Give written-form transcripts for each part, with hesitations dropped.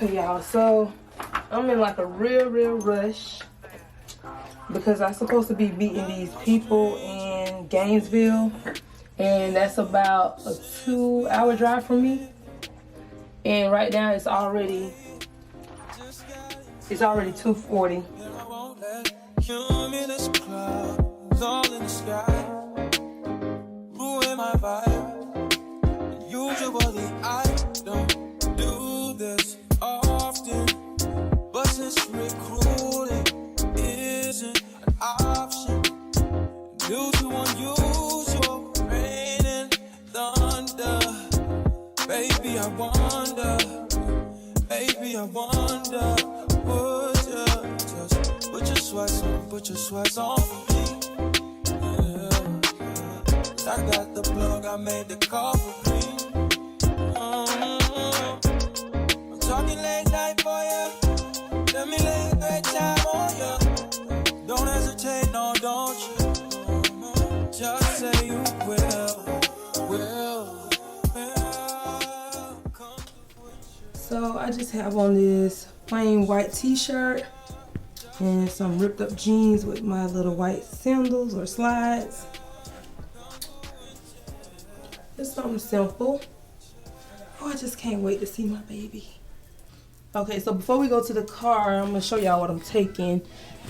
Okay, y'all, so I'm in like a real rush because I'm supposed to be meeting these people in Gainesville, and that's about a 2-hour drive from me. And right now it's already 2:40. Usually I don't do this often, but since recruiting isn't an option due to unusual rain and thunder, baby I wonder, would you just put your sweats on for me? Yeah. I got the plug, I made the call for me. I'm talking late night for ya. Let me lay a great time on ya. Don't hesitate, no, don't you? Just say you will. So I just have on this plain white t-shirt and some ripped up jeans with my little white sandals or slides. It's something simple. Oh, I just can't wait to see my baby. Okay, so before we go to the car, I'm gonna show y'all what I'm taking.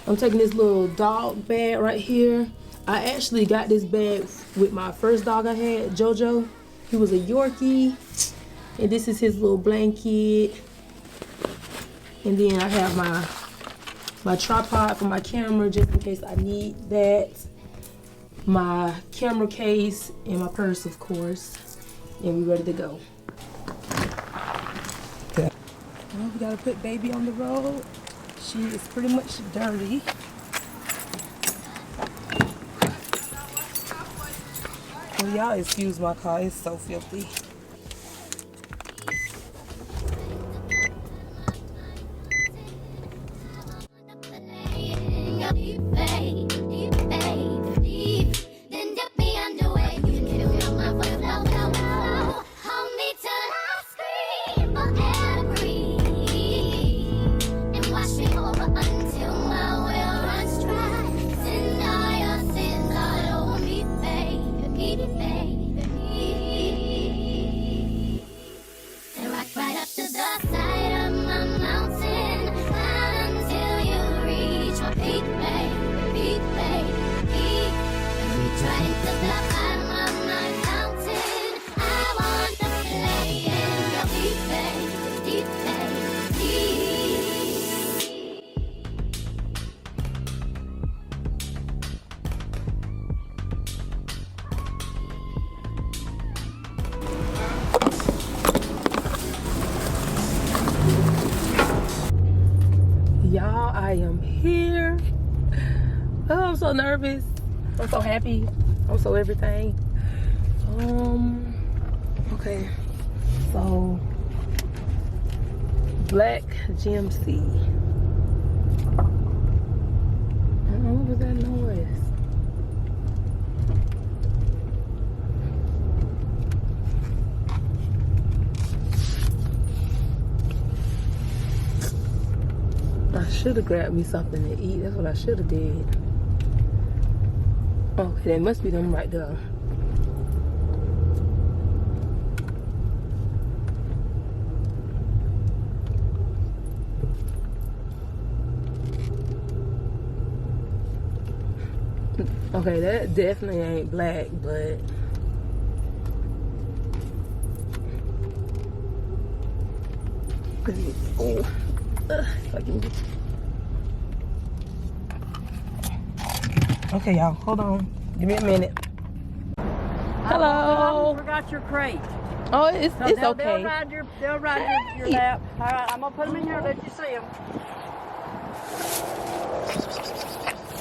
I'm taking this little dog bag right here. I actually got this bag with my first dog I had, Jojo. He was a Yorkie. And this is his little blanket. And then I have my tripod for my camera just in case I need that. My camera case and my purse, of course. And we're ready to go. Okay. Well, we gotta put baby on the road. She is pretty much dirty. Well, y'all excuse my car, it's so filthy. Y'all, I am here. Oh, I'm so nervous. I'm so happy. I'm so everything. Okay. So, black GMC. What was that noise? I should have grabbed me something to eat. That's what I should have did. Okay, that must be them right there. Okay, that definitely ain't black, but oh. Okay, y'all, hold on. Give me a minute. Hello. I forgot your crate. Oh, it's okay. They'll ride your lap. All right, I'm gonna put them in here and let you see them.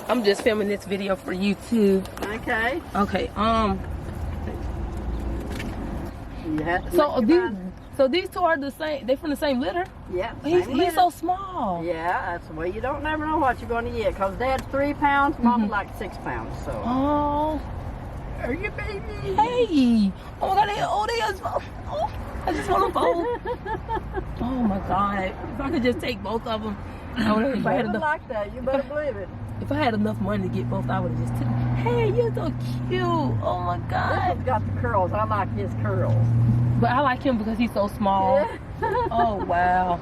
I'm just filming this video for YouTube. Okay. Okay. Yeah. So these two are the same. They from the same litter. Yeah. He's so small. Yeah, that's the way. You don't never know what you're going to get. Cause Dad's 3 pounds, Mama's like 6 pounds. So. Oh. Are you baby? Hey. Oh my God. They is. Oh. I just want them both. Oh my God. If I could just take both of them. I would have, if I had enough, like that. You better believe it. if I had enough money to get both, I would have just took. Hey, you're so cute. Oh my This God. one's got the curls. I like his curls. But I like him because he's so small. Oh wow.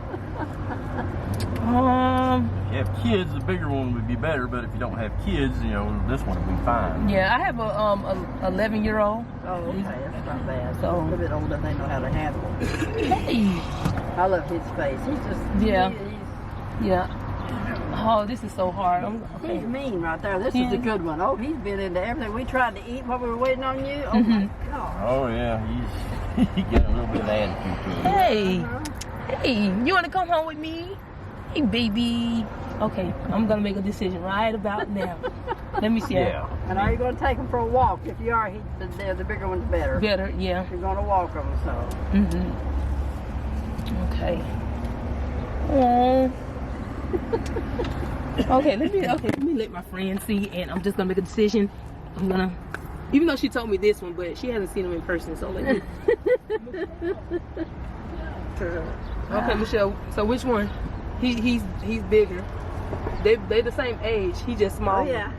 If you have kids, the bigger one would be better, but if you don't have kids, you know, this one would be fine. Yeah, I have a 11-year-old. Oh, okay. That's not bad. So- A little bit older, they know how to handle it. Hey. I love his face. He's just... Yeah. He's, Yeah. Oh, this is so hard. Okay. he's mean right there. This is a good one. Oh, he's been into everything. We tried to eat while we were waiting on you. Oh, my God. Oh yeah, he got a little bit of attitude to him. Hey. Hey, you want to come home with me? Hey, baby. Okay, I'm going to make a decision right about now. Let me see. Yeah. And are you going to take him for a walk? If you are, the bigger one's better. Better, yeah. You're going to walk them, so. Okay. Oh. Okay, let me let my friend see, and I'm just gonna make a decision. I'm gonna, even though she told me this one, but she hasn't seen him in person, so let me. Okay, Michelle. So which one? He's bigger. They the same age. He just Oh, smaller. yeah.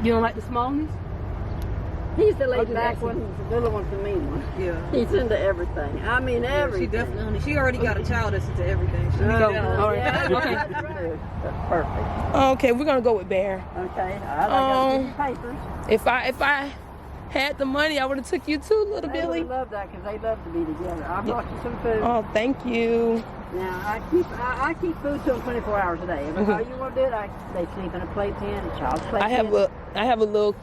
You don't like the smallness? He's the laid just back asking. one. The little one's the mean one. Yeah. He's into everything. I mean, everything. She already got a child that's into everything. She So, Yeah, all right. yeah, Okay. That's perfect. Okay, we're gonna go with Bear. Okay. I got some papers. If I had the money, I would have took you too, little They Billy. would love that because they love to be together. I brought you some food. Oh, thank you. Now I keep food to them 24 hours a day. If how you want to do it, they sleep in a playpen, a child's playpen. I have a little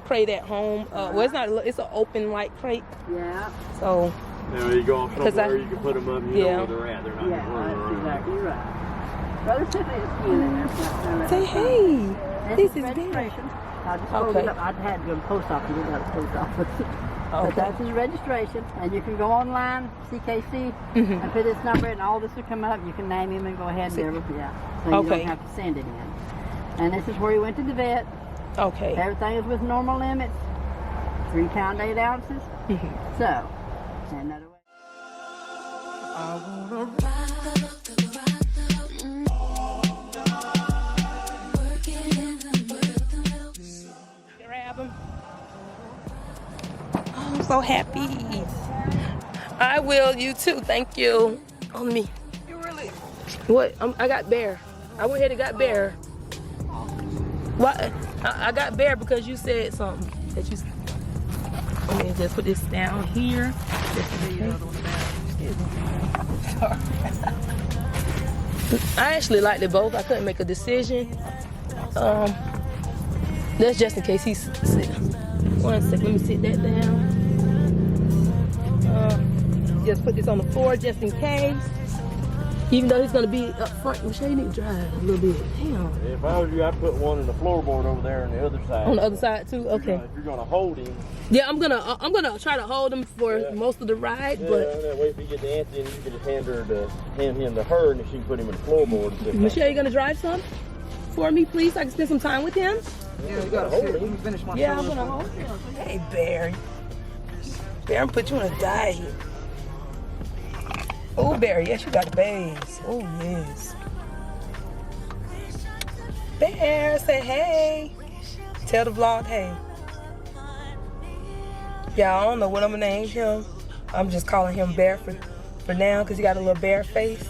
crate at home. Well, it's not. It's an open like crate. Yeah. So Now you go off 'Cause somewhere, I- you can put them up, you Yeah. know where they're at. They're not Yeah, just running that's around. exactly right. Brother Tiffany is skin in there. say hey. This is Bear. registration. I just pulled Okay. it up. I had to go to the post office. We got a post office. But Okay. that's his registration, and you can go online, CKC, and put his number in. All this will come up. You can name him and go ahead and everything. Yeah. So you Okay. don't have to send it in. And this is where he went to the vet. Okay. Everything is with normal limits. 3 pounds 8 ounces. So, and that way. Grab him. Oh, I'm so happy. I will. You too. Thank you. On me. You really? What? I got Bear. I went ahead and got Bear. What? I got Bear because you said something that you. Let me just put this down here. I actually liked it both. I couldn't make a decision. That's just in case he's sick. One second, let me sit that down. Just put this on the floor just in case. Even though he's gonna be up front, Michelle, you need to drive a little bit. Damn. If I was you, I'd put one in the floorboard over there on the other side. On the other side too. Okay. If you're gonna hold him, Yeah, I'm gonna try to hold him for most of the ride, but that way if you get the answer, you can just hand him to her, and she can put him in the floorboard. And sit Michelle, you gonna drive some for me, please? So I can spend some time with him. Yeah, you gotta sit. Let me finish my Yeah, I'm solo. gonna hold him. Hey, Bear. Bear, I'm gonna put you on a diet. Oh, Bear, yes, you got the babes. Oh, yes. Bear, say hey. Tell the vlog, hey. Yeah, I don't know what I'm gonna name him. I'm just calling him Bear for now because he got a little bear face.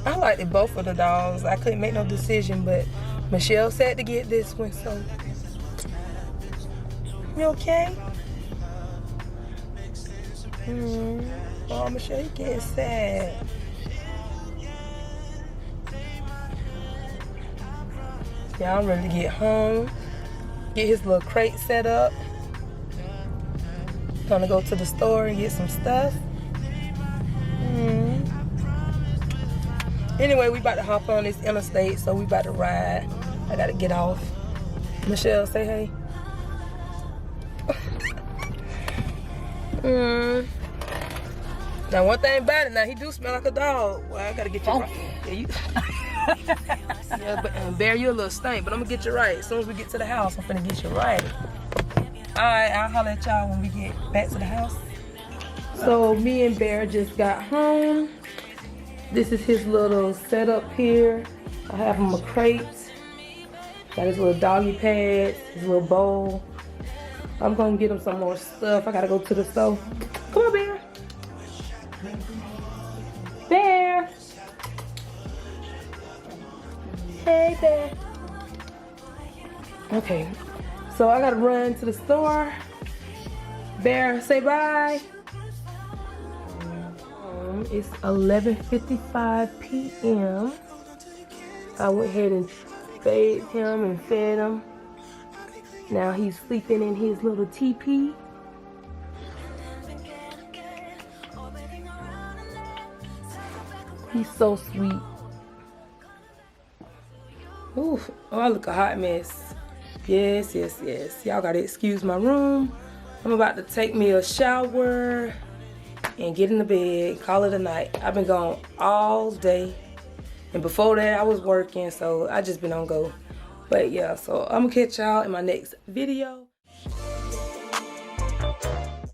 I liked it both of the dogs. I couldn't make no decision, but Michelle said to get this one, so. You okay? Oh, Michelle, you getting sad. Yeah, I'm ready to get home. Get his little crate set up. Gonna go to the store and get some stuff. Anyway, we about to hop on this interstate, so we about to ride. I gotta get off. Michelle, say hey. Now, one thing about it, now he do smell like a dog. Well, I gotta get you right. Yeah, you. Yeah, but Bear, you a little stink, but I'm gonna get you right. As soon as we get to the house, I'm finna get you right. Alright, I'll holler at y'all when we get back to the house. So me and Bear just got home. This is his little setup here. I have him a crate. Got his little doggy pads, his little bowl. I'm gonna get him some more stuff. I gotta go to the store. Come on, Bear. Bear. Hey, Bear. Okay, so I gotta run to the store. Bear, say bye. It's 11:55 p.m. I went ahead and bathed him and fed him. Now he's sleeping in his little teepee. He's so sweet. Ooh, oh, I look a hot mess. Yes, yes, yes. Y'all gotta excuse my room. I'm about to take me a shower and get in the bed, call it a night. I've been gone all day. And before that, I was working, so I just been on go. But yeah, so I'm gonna catch y'all in my next video.